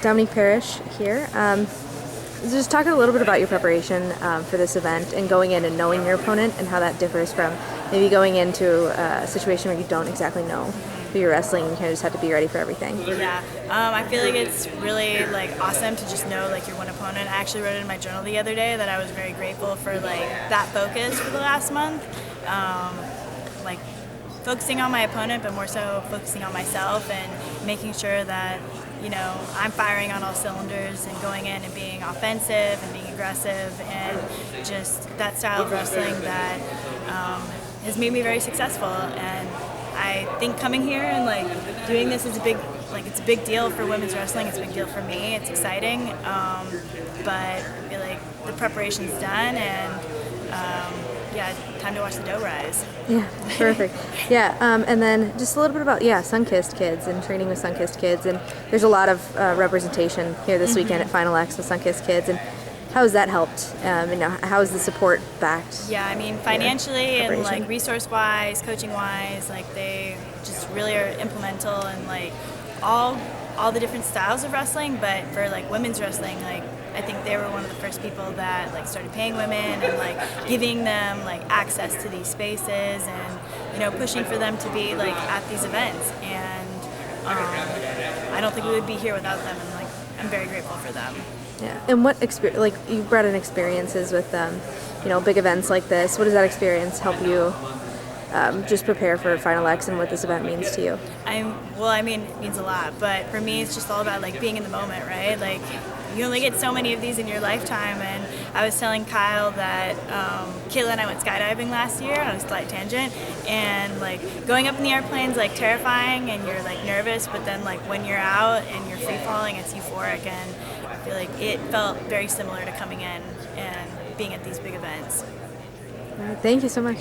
Dominique Parrish here. Just talking a little bit about your preparation for this event and going in and knowing your opponent and how that differs from maybe going into a situation where you don't exactly know who you're wrestling and you kind of just have to be ready for everything. Yeah, I feel like it's really awesome to just know your one opponent. I actually wrote it in my journal the other day that I was very grateful for that focus for the last month. Focusing on my opponent, but more so focusing on myself and making sure that I'm firing on all cylinders and going in and being offensive and being aggressive and just that style of wrestling that has made me very successful. And I think coming here and doing this is it's a big deal for women's wrestling. It's a big deal for me. It's exciting, but I feel like the preparation's done and time to watch the dough rise. Yeah, perfect. Yeah, and then just a little bit about Sunkissed Kids and training with Sunkissed Kids, and there's a lot of representation here this weekend at Final X with Sunkissed Kids, and how has that helped? How is the support backed? Yeah, I mean financially and resource-wise, coaching-wise, they just really are implemental in all the different styles of wrestling. But for women's wrestling, I think they were one of the first people that started paying women and giving them access to these spaces and pushing for them to be at these events. And I don't think we would be here without them. And I'm very grateful for them. Yeah. And what experience? You brought in experiences with big events like this. What does that experience help you just prepare for Final X and what this event means to you? It means a lot, but for me it's just all about being in the moment, right? You only get so many of these in your lifetime, and I was telling Kyle that Kayla and I went skydiving last year on a slight tangent, and going up in the airplane's terrifying and you're nervous, but then when you're out and you're free falling, it's euphoric, and I feel it felt very similar to coming in and being at these big events. All right, thank you so much.